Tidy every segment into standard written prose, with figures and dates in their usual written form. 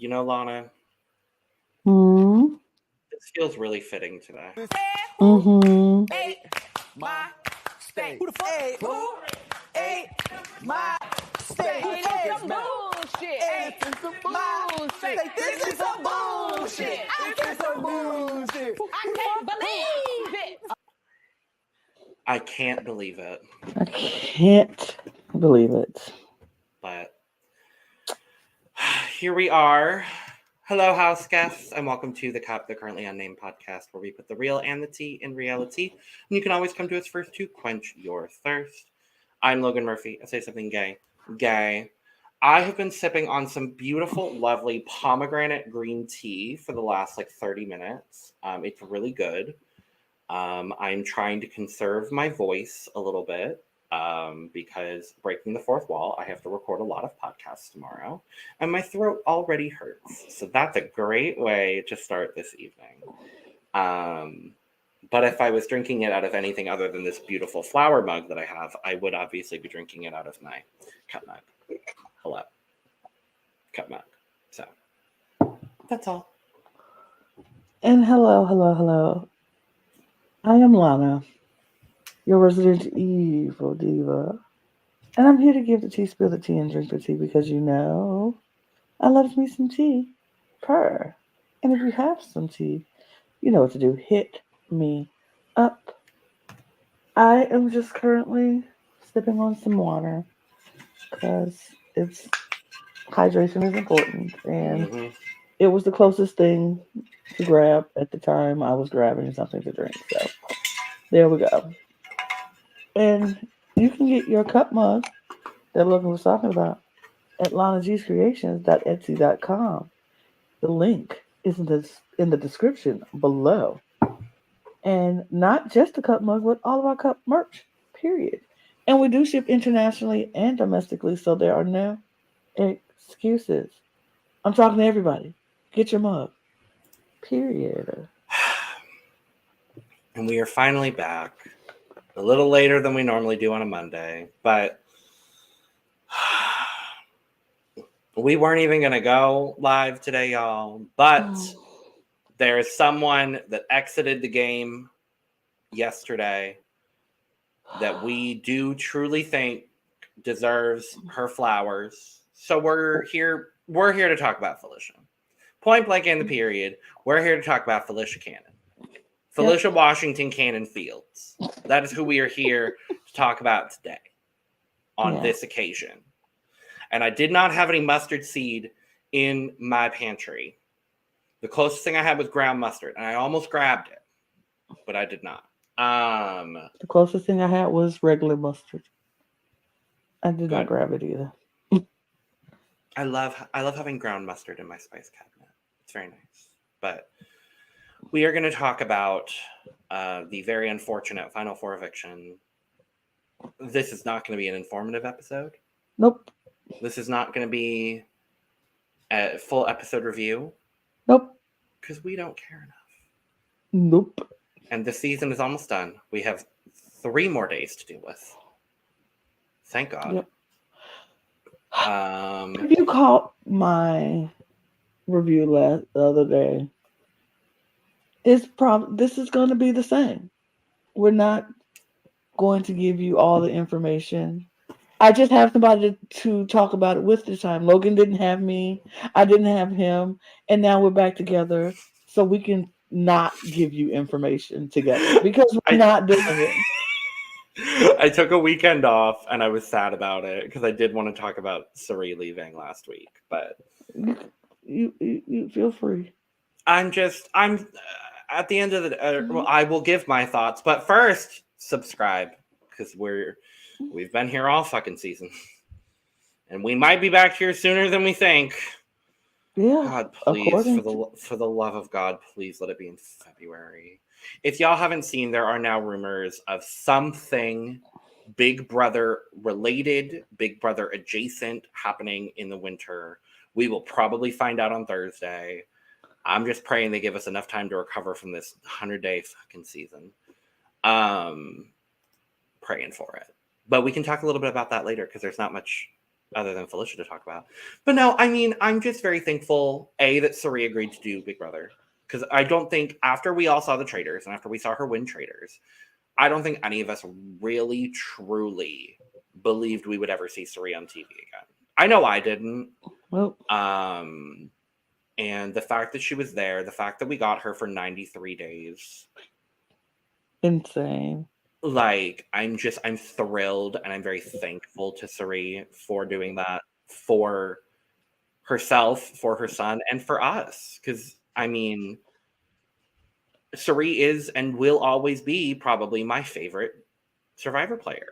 Lana, Hmm. this feels really fitting today. Mm-hmm. Ate my steak. Who the fuck? Who ate my steak? Who the fuck is mad? Bullshit. Ate my steak. This is some bullshit. This is some bullshit. I can't believe it. I can't believe it, I can't believe it. but here we are. Hello, house guests, and welcome to the Currently Unnamed Podcast, where we put the real and the tea in reality. And you can always come to us first to quench your thirst. I'm Logan Murphy. I say something gay. Gay. I have been sipping on some beautiful, lovely pomegranate green tea for the last 30 minutes. It's really good. I'm trying to conserve my voice a little bit because breaking the fourth wall, I have to record a lot of podcasts tomorrow, and my throat already hurts. So that's a great way to start this evening. But if I was drinking it out of anything other than this beautiful flower mug that I have, I would obviously be drinking it out of my cup mug. Hello. Cup mug. So that's all. And hello. I am Lana, your resident evil diva, and I'm here to give the tea, spill the tea, and drink the tea because I love me some tea. Purr. And if you have some tea, you know what to do. Hit me up. I am just currently sipping on some water because hydration is important, and it was the closest thing to grab at the time. I was grabbing something to drink, so there we go. And you can get your cup mug that Logan was talking about at lanagcreations.etsy.com. The link is in the description below. And not just the cup mug, but all of our cup merch, period. And we do ship internationally and domestically, so there are no excuses. I'm talking to everybody. Get your mug. Period. And we are finally back. A little later than we normally do on a Monday, but we weren't even going to go live today, y'all. But there is someone that exited the game yesterday that we do truly think deserves her flowers. So we're here to talk about Felicia. Point blank in the period. We're here to talk about Felicia Cannon. Felicia Washington Cannon Fields. That is who we are here to talk about today on this occasion. And I did not have any mustard seed in my pantry. The closest thing I had was ground mustard, and I almost grabbed it, but I did not. The closest thing I had was regular mustard. I did not grab it either. I love having ground mustard in my spice cabinet. It's very nice. But we are going to talk about the very unfortunate Final Four eviction. This is not going to be an informative episode. Nope. This is not going to be a full episode review. Nope. Because we don't care enough. Nope. And the season is almost done. We have 3 more days to deal with. Thank God. Yep. If you caught my review the other day, this is going to be the same. We're not going to give you all the information. I just have somebody to talk about it with this time. Logan didn't have me. I didn't have him. And now we're back together so we can not give you information together because we're not doing it. I took a weekend off and I was sad about it because I did want to talk about Sari leaving last week, but you feel free. I'm at the end of the well, I will give my thoughts, but first subscribe because we've been here all fucking season, and we might be back here sooner than we think. Yeah. God, please, for the love of God, please let it be in February. If y'all haven't seen, there are now rumors of something Big Brother related, Big Brother adjacent happening in the winter. We will probably find out on Thursday. I'm just praying they give us enough time to recover from this 100-day fucking season. Praying for it. But we can talk a little bit about that later because there's not much other than Felicia to talk about. But no, I mean, I'm just very thankful, that Cirie agreed to do Big Brother. Because I don't think, after we all saw the Traitors, and after we saw her win Traitors, I don't think any of us really, truly believed we would ever see Cirie on TV again. I know I didn't. Well, And the fact that she was there, the fact that we got her for 93 days, insane. like, I'm thrilled, and I'm very thankful to Cirie for doing that for herself, for her son, and for us. Because, I mean, Cirie is and will always be probably my favorite Survivor player.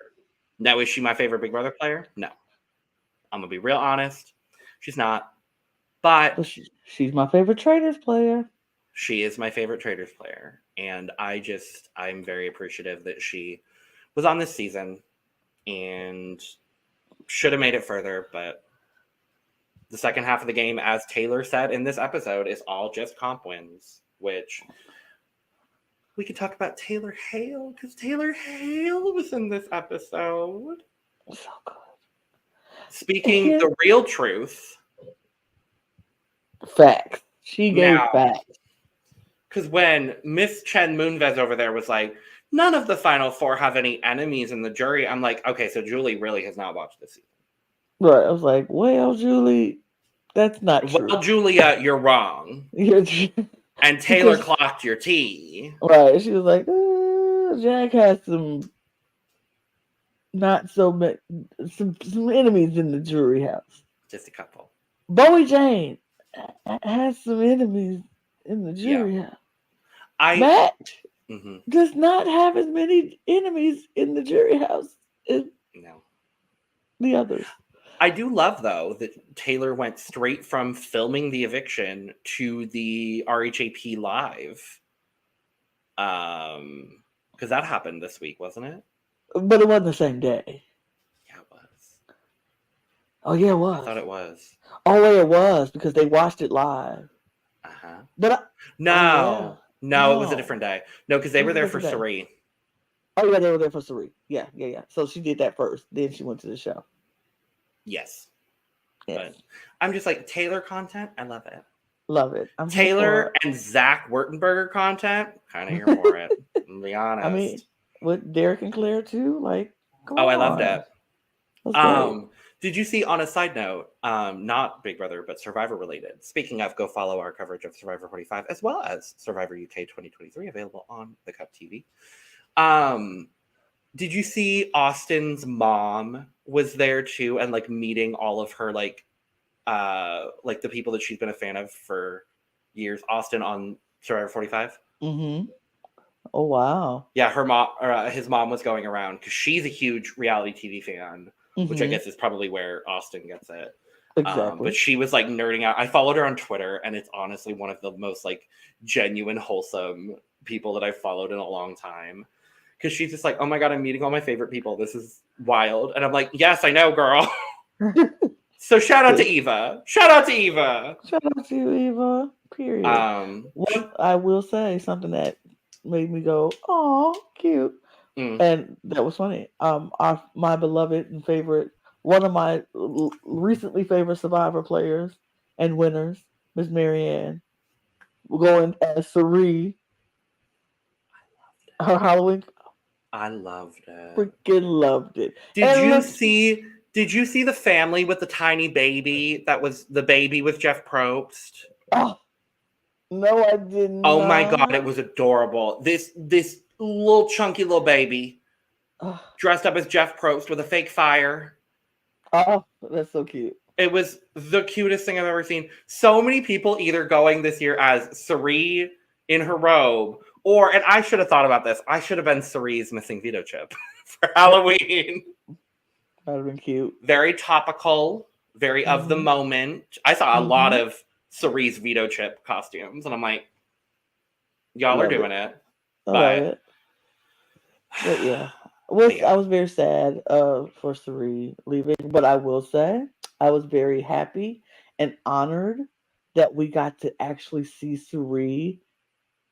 Now, is she my favorite Big Brother player? No. I'm going to be real honest. She's not. But she's my favorite Traitors player. She is my favorite Traitors player. And I'm very appreciative that she was on this season and should have made it further. But the second half of the game, as Taylor said in this episode, is all just comp wins, which we could talk about Taylor Hale, because Taylor Hale was in this episode. So good. Speaking the real truth. Facts. She gave facts. Because when Miss Chen Moonves over there was like, none of the final four have any enemies in the jury, I'm like, okay, so Julie really has not watched this season. Right. I was like, well, Julie, that's not true. Well, Julia, you're wrong. And Taylor clocked your tea. Right. She was like, Jack has some not so many, some enemies in the jury house. Just a couple. Bowie Jane has some enemies in the jury house. Matt does not have as many enemies in the jury house as the others. I do love, though, that Taylor went straight from filming the eviction to the RHAP live. Because that happened this week, wasn't it? But it wasn't the same day. Yeah, it was. Oh, yeah, it was. I thought it was. Oh, yeah, it was, because they watched it live. Uh-huh. But No, it was a different day. No, because they were there for Cirie. Oh, yeah, they were there for Cirie. Yeah. So she did that first. Then she went to the show. Yes. But I'm just like, Taylor content, I love it. Love it. Taylor and Zach Wurtenberger content, kind of here for it. To be honest. I mean, with Derek and Claire too, like, I loved it. Did you see, on a side note, not Big Brother, but Survivor related? Speaking of, go follow our coverage of Survivor 45 as well as Survivor UK 2023, available on the Cup TV. Did you see Austin's mom was there too, and like meeting all of her like the people that she's been a fan of for years? Austin on Survivor 45. Mm-hmm. Oh wow. Yeah, her mom or his mom was going around because she's a huge reality TV fan, which I guess is probably where Austin gets it. Exactly. But she was like nerding out. I followed her on Twitter, and it's honestly one of the most like genuine, wholesome people that I've followed in a long time. Because she's just like, oh my God, I'm meeting all my favorite people. This is wild. And I'm like, yes, I know, girl. So shout out to Eva. Shout out to Eva. Shout out to you, Eva. Period. I will say something that made me go, oh, cute. And that was funny. My beloved and favorite, one of my recently favorite Survivor players and winners, Miss Marianne, going as Cirie. Her Halloween. I loved it. Freaking loved it. Did you see the family with the tiny baby? That was the baby with Jeff Probst. Oh, no, I didn't. Oh my God, it was adorable. This little chunky little baby dressed up as Jeff Probst with a fake fire. Oh, that's so cute. It was the cutest thing I've ever seen. So many people either going this year as Cirie in her robe, and I should have thought about this. I should have been Cirie's missing veto chip for Halloween. That would have been cute. Very topical, very of the moment. I saw a lot of Cirie's veto chip costumes, and I'm like, y'all are doing it. But yeah. I was very sad for Cirie leaving, but I will say I was very happy and honored that we got to actually see Cirie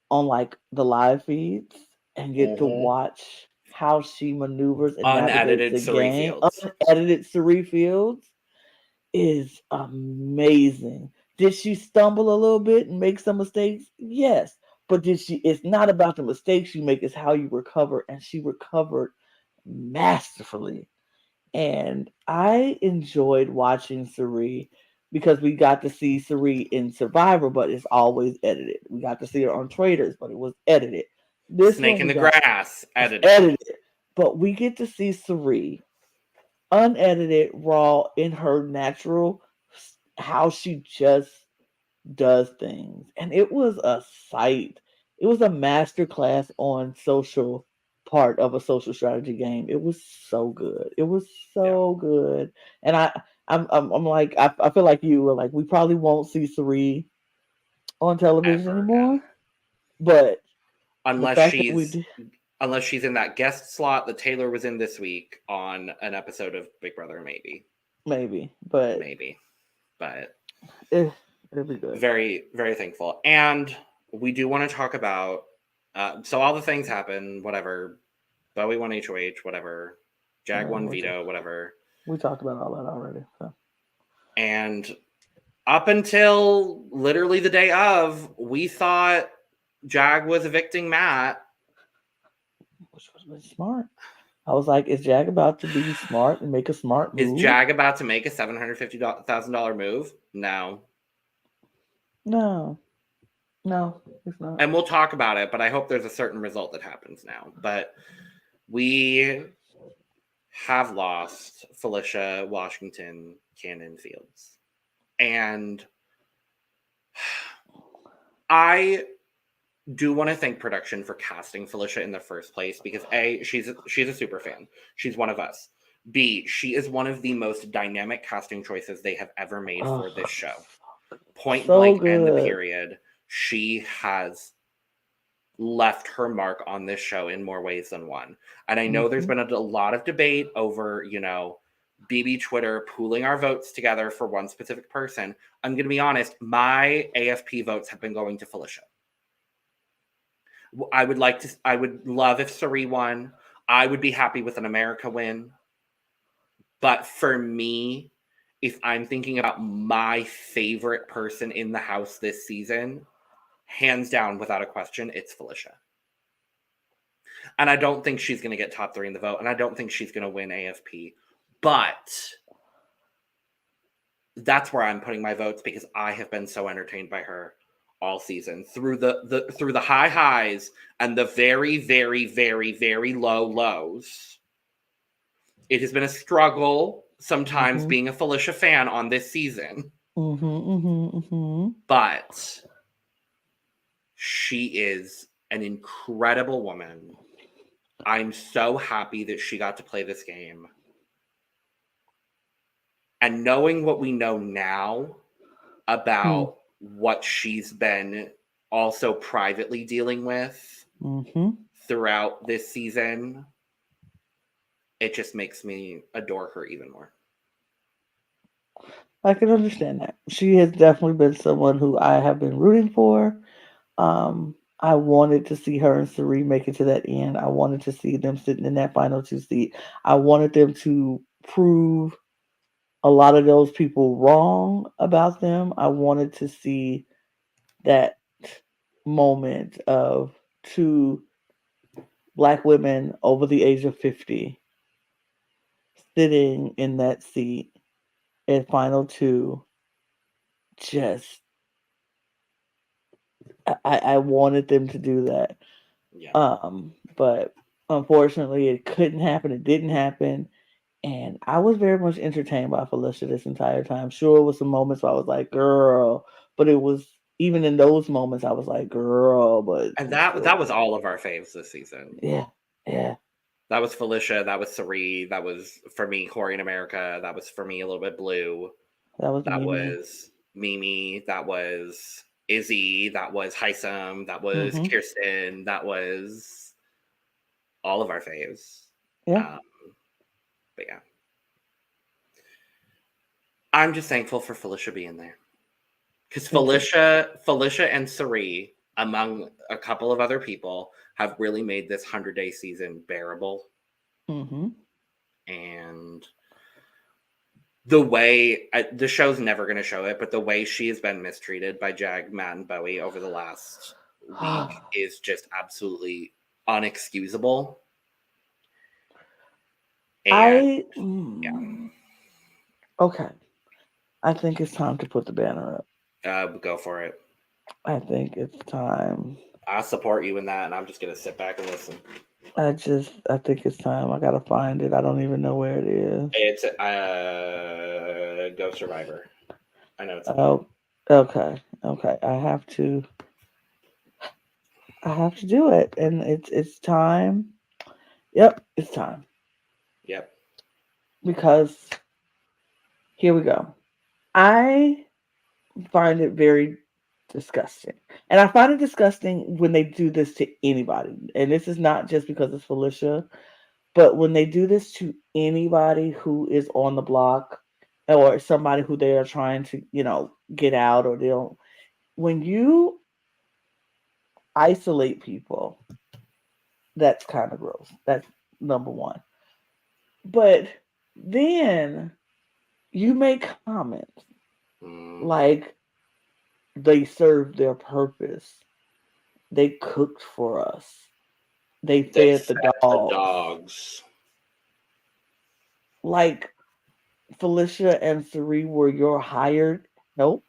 on like the live feeds and get to watch how she maneuvers and unedited Cirie Fields. Unedited Cirie Fields. is amazing. Did she stumble a little bit and make some mistakes? Yes. But did she? It's not about the mistakes you make, it's how you recover. And she recovered masterfully. And I enjoyed watching Sari because we got to see Sari in Survivor, but it's always edited. We got to see her on Traders, but it was edited. This Snake one in we the got grass, edited. edited, but we get to see Sari unedited, raw, in her natural, how she just does things. And it was a sight. It was a master class on social part of a social strategy game. It was so good. It was so good. And I'm like I feel like you were like we probably won't see Sari on television Ever anymore. again. But the Unless fact that we she's did, unless she's in that guest slot that Taylor was in this week on an episode of Big Brother, maybe. but it'll be good. Very, very thankful. And we do want to talk about so all the things happen, whatever. Bowie won HOH, whatever. Jag won veto, whatever. We talked about all that already. So. And up until literally the day of, we thought Jag was evicting Matt. Which was really smart. I was like, is Jag about to be smart and make a smart move? Is Jag about to make a $750,000 move? No. No, it's not. And we'll talk about it, but I hope there's a certain result that happens now. But we have lost Felicia Washington Cannon Fields. And I do want to thank production for casting Felicia in the first place because A, she's a super fan. She's one of us. B, she is one of the most dynamic casting choices they have ever made for this show. Point blank and the period. She has left her mark on this show in more ways than one. And I know there's been a lot of debate over, BB Twitter pooling our votes together for one specific person. I'm going to be honest, my AFP votes have been going to Felicia. I would love if Sari won. I would be happy with an America win. But for me, if I'm thinking about my favorite person in the house this season, hands down, without a question, it's Felicia. And I don't think she's going to get top 3 in the vote, and I don't think she's going to win AFP. But that's where I'm putting my votes because I have been so entertained by her all season through the high highs and the very, very, very, very low lows. It has been a struggle sometimes being a Felicia fan on this season. But she is an incredible woman. I'm so happy that she got to play this game. And knowing what we know now about what she's been also privately dealing with throughout this season, it just makes me adore her even more. I can understand that. She has definitely been someone who I have been rooting for. I wanted to see her and Sari make it to that end. I wanted to see them sitting in that final 2 seat. I wanted them to prove a lot of those people wrong about them. I wanted to see that moment of 2 Black women over the age of 50 sitting in that seat at final 2. Just I wanted them to do that. Yeah. But unfortunately it couldn't happen. It didn't happen. And I was very much entertained by Felicia this entire time. Sure, it was some moments where I was like, girl. But it was, even in those moments, I was like, girl. But And that was all of our faves this season. Yeah. That was Felicia. That was Sari. That was, for me, Corey in America. That was, for me, a little bit Blue. That was Mimi. That was Izzy. That was Heisem. That was Kirsten. That was all of our faves. Yeah. But yeah. I'm just thankful for Felicia being there. Because Felicia and Sari, among a couple of other people, have really made this 100-day season bearable. And the way the show's never going to show it, but the way she has been mistreated by Jag, Matt, and Bowie over the last week is just absolutely unexcusable. And Okay. I think it's time to put the banner up. Go for it. I think it's time. I support you in that, and I'm just going to sit back and listen. I think it's time. I gotta find it. I don't even know where it is. It's Go Survivor. I know it's. Okay. I have to do it, and it's time. Yep, it's time. Yep. Because here we go. I find it very disgusting. And I find it disgusting when they do this to anybody. And this is not just because it's Felicia, but when they do this to anybody who is on the block or somebody who they are trying to, get out, or they don't. When you isolate people, that's kind of gross. That's number one. But then you make comments like, they served their purpose. They cooked for us. They fed the dogs. Like Felicia and Sari were your hired help.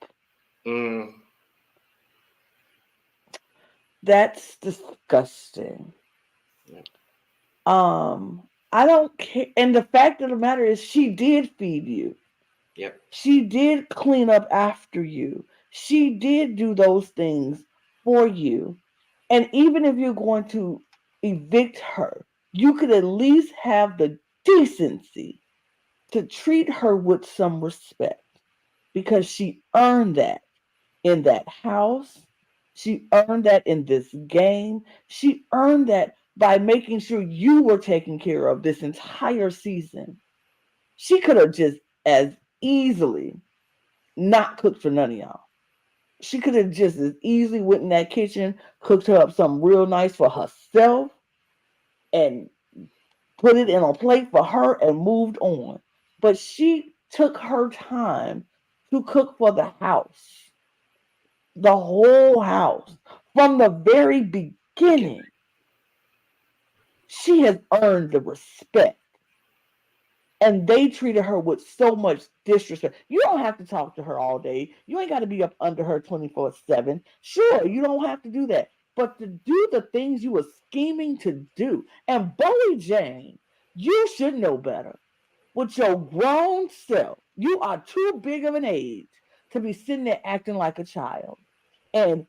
That's disgusting. Yeah. I don't care. And the fact of the matter is, she did feed you. Yep. She did clean up after you. She did do those things for you. And even if you're going to evict her, you could at least have the decency to treat her with some respect, because she earned that in that house. She earned that in this game. She earned that by making sure you were taken care of this entire season. She could have just as easily not cooked for none of y'all. She could have just as easily went in that kitchen, cooked her up something real nice for herself, and put it in a plate for her and moved on. But she took her time to cook for the house. The whole house. From the very beginning. She has earned the respect. And they treated her with so much disrespect. You don't have to talk to her all day. You ain't got to be up under her 24/7. Sure, you don't have to do that. But to do the things you were scheming to do. And Bowie Jane, you should know better. With your grown self, you are too big of an age to be sitting there acting like a child. And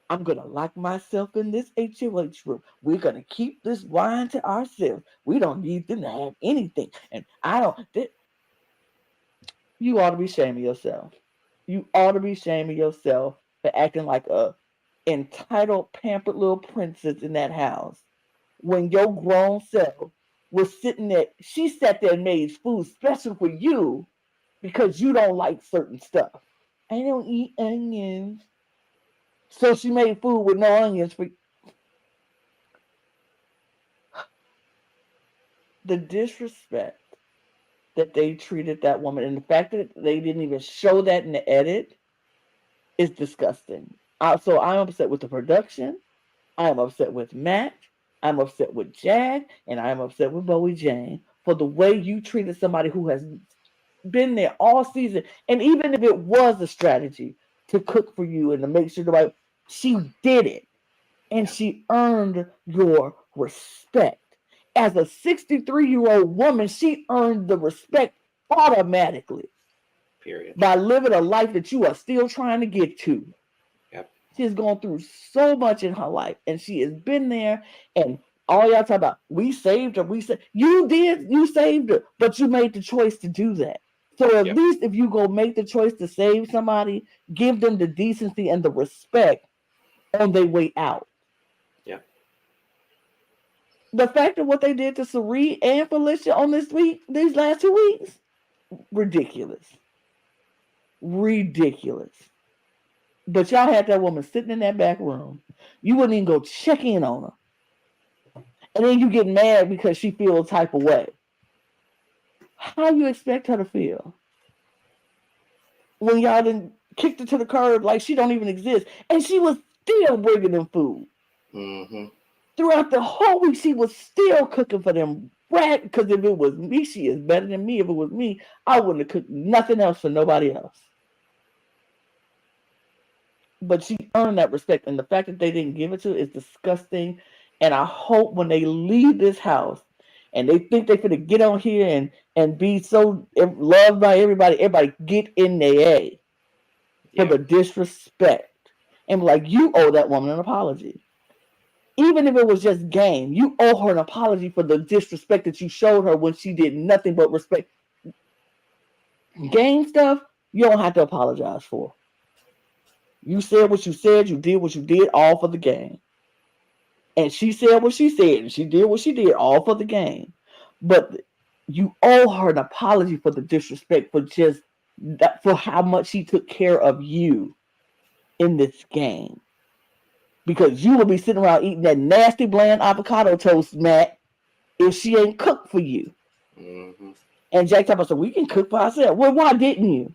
I'm going to lock myself in this HOH room. We're going to keep this wine to ourselves. We don't need them to have anything. And I don't. You ought to be ashamed of yourself. You ought to be ashamed of yourself for acting like a entitled, pampered little princess in that house. When your grown self was sitting there, she sat there and made food special for you because you don't like certain stuff. I don't eat onions. So she made food with no onions for you. The disrespect that they treated that woman, and the fact that they didn't even show that in the edit, is disgusting. So I'm upset with the production. I'm upset with Matt. I'm upset with Jag, and I'm upset with Bowie Jane for the way you treated somebody who has been there all season. And even if it was a strategy to cook for you and to make sure nobody, she did it. And she earned your respect. As a 63-year-old woman, she earned the respect automatically. Period. By living a life that you are still trying to get to. Yep. She has gone through so much in her life, and she has been there. And all y'all talk about, we saved her. You did. You saved her, but you made the choice to do that. So at least if you go make the choice to save somebody, give them the decency and the respect on their way out. Yeah. The fact of what they did to Sari and Felicia on these last 2 weeks, ridiculous. Ridiculous. But y'all had that woman sitting in that back room. You wouldn't even go check in on her. And then you get mad because she feels a type of way. How you expect her to feel? when y'all done kicked her to the curb like she don't even exist, and she was still bringing them food. Mm-hmm. Throughout the whole week, she was still cooking for them. Because if it was me, she is better than me. If it was me, I wouldn't have cooked nothing else for nobody else. But she earned that respect, and the fact that they didn't give it to her is disgusting. And I hope when they leave this house and they think they're going to get on here and be so loved by everybody get in their A for the disrespect. And like, you owe that woman an apology. Even if it was just game, you owe her an apology for the disrespect that you showed her when she did nothing but respect. Game stuff, you don't have to apologize for. You said what you said, you did what you did, all for the game. And she said what she said, and she did what she did, all for the game. But you owe her an apology for the disrespect, for just that, for how much she took care of you in this game. Because you will be sitting around eating that nasty, bland avocado toast, Matt, if she ain't cooked for you. Mm-hmm. And Jack Tapper said, we can cook for ourselves. Well, why didn't you?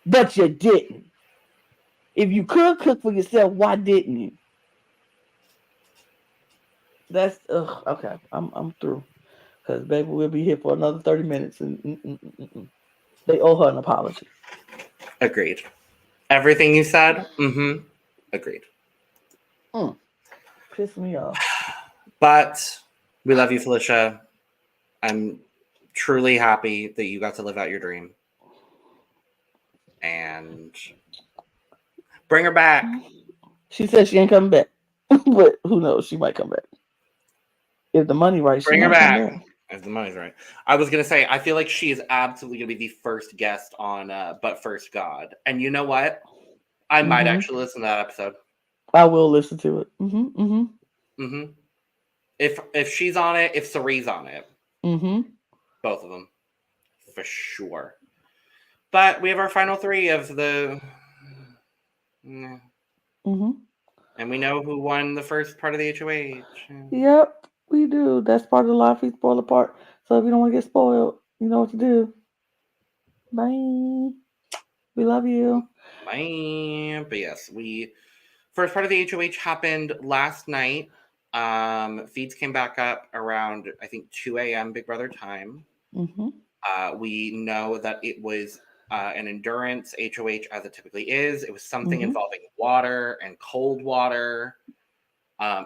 But you didn't. If you could cook for yourself, why didn't you? That's okay. I'm through. Because baby, we'll be here for another 30 minutes and they owe her an apology. Agreed. Everything you said, agreed. Piss me off. But we love you, Felicia. I'm truly happy that you got to live out your dream. And bring her back. She said she ain't coming back. But who knows? She might come back. If the money right, bring her back. If the money's right. I was going to say, I feel like she is absolutely going to be the first guest on But First God. And you know what? I might actually listen to that episode. I will listen to it. If she's on it, if Cerie's on it. Both of them. For sure. But we have our final three of the... And we know who won the first part of the HOH. Yep, we do. That's part of the live feed spoiler part. So if you don't want to get spoiled, you know what to do. Bye. We love you. Bye. But yes, first part of the HOH happened last night. Feeds came back up around, I think, 2 a.m. Big Brother time. We know that it was an endurance HOH, as it typically is. It was something involving water and cold water.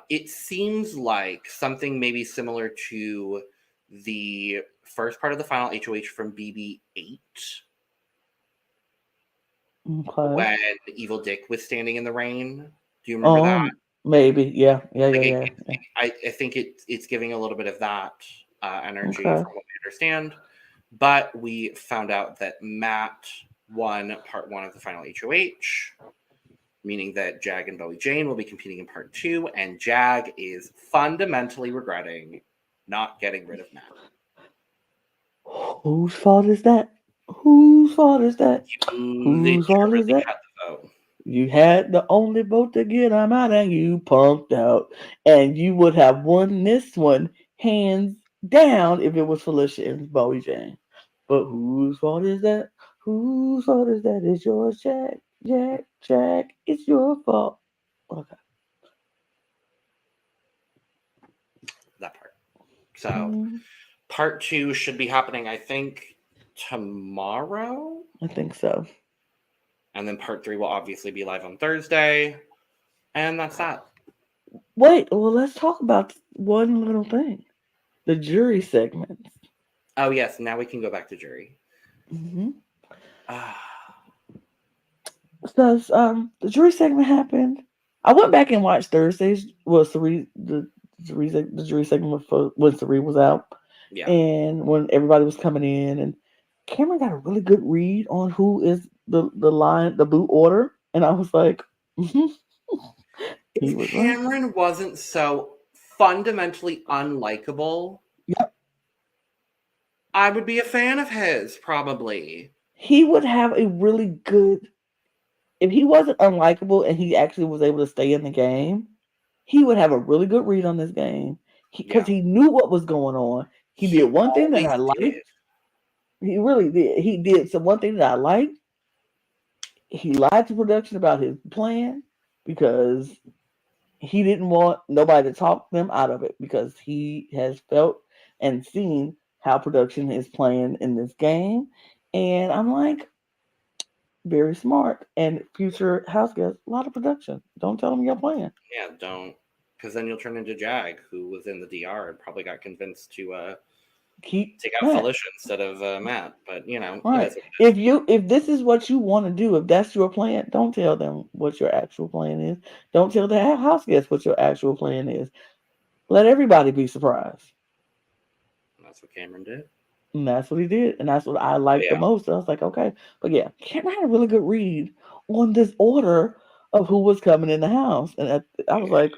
It seems like something maybe similar to the first part of the final HOH from BB8. Okay. When Evil Dick was standing in the rain. Do you remember that? Maybe. Yeah. I think it's giving a little bit of that energy from what we understand. But we found out that Matt won part 1 of the final HOH, meaning that Jag and Bowie Jane will be competing in part 2, and Jag is fundamentally regretting not getting rid of Matt. Whose fault is that? Whose fault is that? Whose fault is that? You had the only vote to get him out, and you punked out. And you would have won this one hands down if it was Felicia and Bowie Jane. But whose fault is that? Whose fault is that? It's yours, Jack. Jack. It's your fault. Okay. That part. So, part 2 should be happening, I think, tomorrow? I think so. And then part 3 will obviously be live on Thursday. And that's that. Wait, well, let's talk about one little thing. The jury segments. Oh, yes. Now we can go back to jury. So, the jury segment happened. I went back and watched Thursday's. Well, the jury segment when Cerie was out. Yeah. And when everybody was coming in. And Cameron got a really good read on who is the boot order. And I was like, If Cameron wasn't so fundamentally unlikable, I would be a fan of his, probably. He would have a really good... If he wasn't unlikable and he actually was able to stay in the game, he would have a really good read on this game. Because he knew what was going on. He did one thing that I liked. He really did. He did one thing that I liked. he lied to production about his plan because he didn't want nobody to talk them out of it because he has felt and seen how production is playing in this game. And I'm like, very smart. And future house guests, a lot of production. Don't tell them your plan. Yeah, don't. Because then you'll turn into Jag, who was in the DR and probably got convinced to Keep take out Matt. Felicia instead of Matt. But, you know, Right. If this is what you want to do, if that's your plan, don't tell them what your actual plan is. Don't tell the house guests what your actual plan is. Let everybody be surprised. That's what Cameron did. And that's what he did. And that's what I liked the most. I was like, okay. But yeah, Cameron had a really good read on this order of who was coming in the house. And I was like,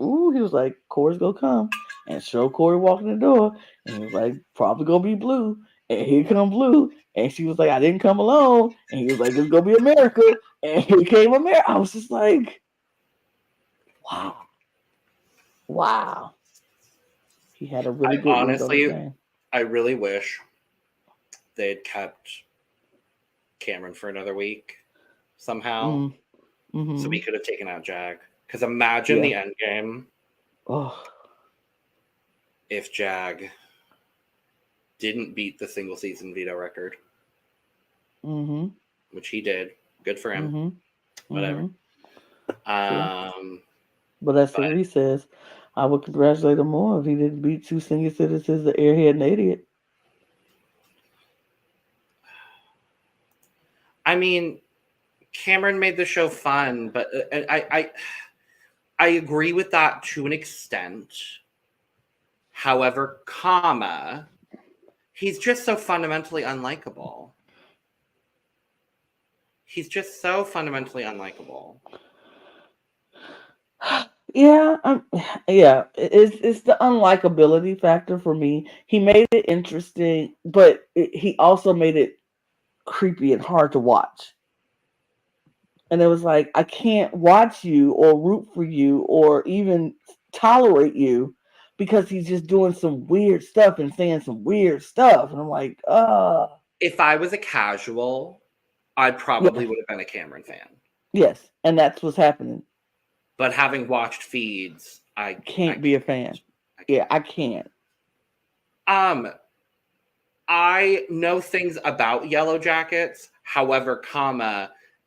ooh, he was like, Corey's going to come. And sure, Corey walked in the door. And he was like, probably going to be Blue. And here come Blue. And she was like, I didn't come alone. And he was like, it's going to be America. And here came America. I was just like, wow. Wow. He had a really good read on the game. I really wish they'd kept Cameron for another week somehow, so we could have taken out Jag. Because imagine the end game if Jag didn't beat the single season veto record, which he did. Good for him. Whatever. But that's what he says. I would congratulate him more if he didn't beat two senior citizens, the airhead and idiot. I mean, Cameron made the show fun, but I agree with that to an extent. However, he's just so fundamentally unlikable. He's just so fundamentally unlikable. Yeah, it's the unlikability factor for me. He made it interesting, but he also made it creepy and hard to watch. And it was like, I can't watch you or root for you or even tolerate you because he's just doing some weird stuff and saying some weird stuff. And I'm like, If I was a casual, I probably would have been a Cameron fan. Yes, and that's what's happening. But having watched feeds, I can't be a fan. I can't. I know things about Yellow Jackets. However,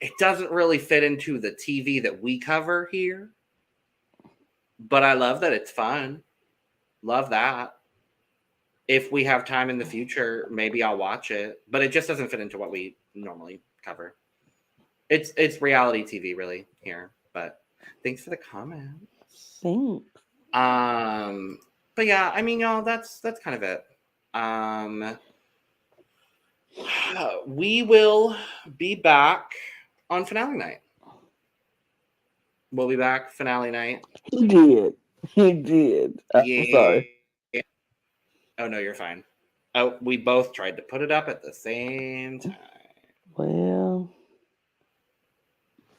it doesn't really fit into the TV that we cover here. But I love that it's fun. Love that. If we have time in the future, maybe I'll watch it. But it just doesn't fit into what we normally cover. It's reality TV really here, but thanks for the comments. Thanks. But yeah, I mean, y'all, that's kind of it. We will be back on finale night. We'll be back finale night. He did. I'm sorry. Oh no, you're fine. Oh, we both tried to put it up at the same time. Well,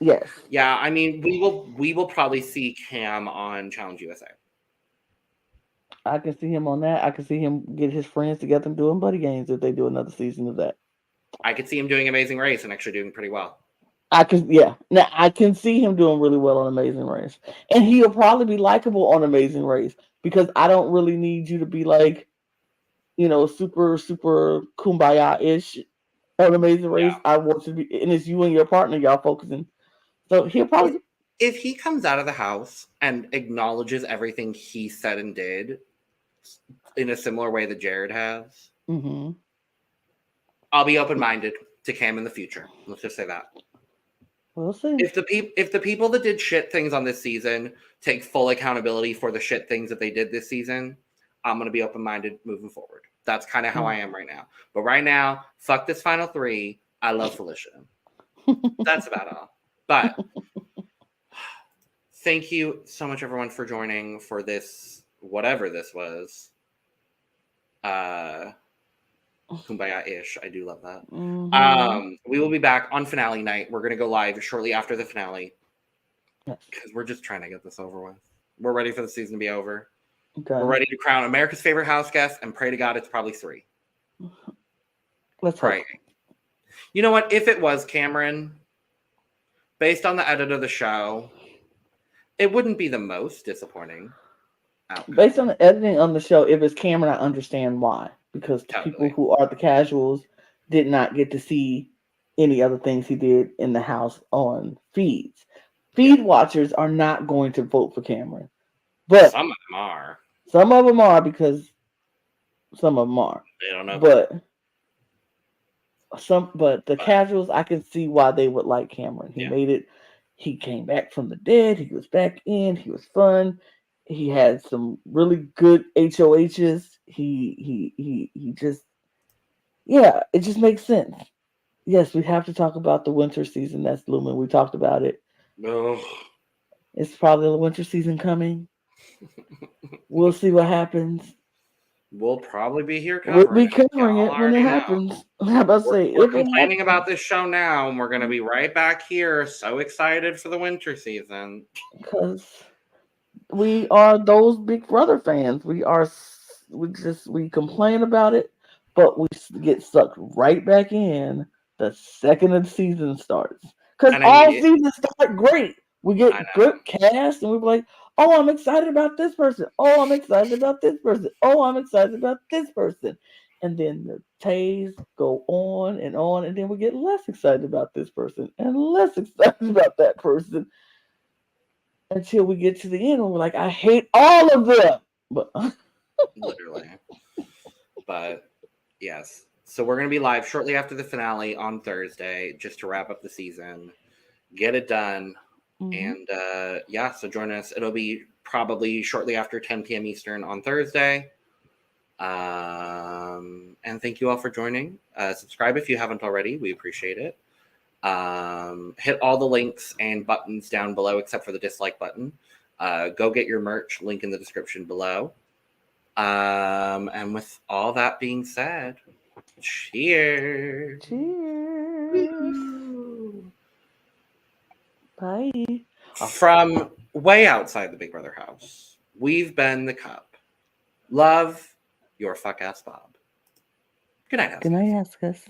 yes. Yeah, I mean, we will probably see Cam on Challenge USA. I can see him on that. I can see him get his friends together and doing buddy games if they do another season of that. I could see him doing Amazing Race and actually doing pretty well. I can see him doing really well on Amazing Race. And he'll probably be likable on Amazing Race because I don't really need you to be like, super, super kumbaya-ish on Amazing Race. I want you to be, and it's you and your partner, y'all focusing. So he'll probably... If he comes out of the house and acknowledges everything he said and did in a similar way that Jared has, I'll be open-minded to Cam in the future. Let's just say that. We'll see. If the people that did shit things on this season take full accountability for the shit things that they did this season, I'm going to be open-minded moving forward. That's kind of how I am right now. But right now, fuck this final three. I love Felicia. That's about all. But thank you so much, everyone, for joining for this, whatever this was. Kumbaya-ish. I do love that. We will be back on finale night. We're going to go live shortly after the finale because we're just trying to get this over with. We're ready for the season to be over. Okay. We're ready to crown America's favorite house guest and pray to God it's probably 3. Let's pray. You know what? If it was Cameron, based on the edit of the show, it wouldn't be the most disappointing outcome. Based on the editing on the show, if it's Cameron, I understand why. Because the people who are the casuals did not get to see any other things he did in the house on feeds. Feed watchers are not going to vote for Cameron. But some of them are. Some of them are because some of them are. They don't know. But the casuals, I can see why they would like Cameron. He made it. He came back from the dead. He was back in. He was fun. He had some really good HOHs. He just, it just makes sense. Yes, we have to talk about the winter season that's looming. We talked about it. No. It's probably the winter season coming. We'll see what happens. We'll probably be here covering We'll be covering it when it happens. How about we're complaining about this show now, and we're going to be right back here. So excited for the winter season. Because we are those Big Brother fans. We complain about it, but we get sucked right back in the second the season starts. Because all seasons start great. We get good cast, and we're like, oh, I'm excited about this person. Oh, I'm excited about this person. Oh, I'm excited about this person. And then the tays go on, and then we get less excited about this person and less excited about that person until we get to the end, and we're like, I hate all of them. But literally. But yes. So we're going to be live shortly after the finale on Thursday, just to wrap up the season, get it done. And so join us. It'll be probably shortly after 10 p.m. Eastern on Thursday. And thank you all for joining. Subscribe if you haven't already. We appreciate it. Hit all the links and buttons down below except for the dislike button. Go get your merch. Link in the description below. And with all that being said, cheers. Bye. From way outside the Big Brother house, we've been the Cup. Love your fuck ass Bob. Good night, Good night, Askus.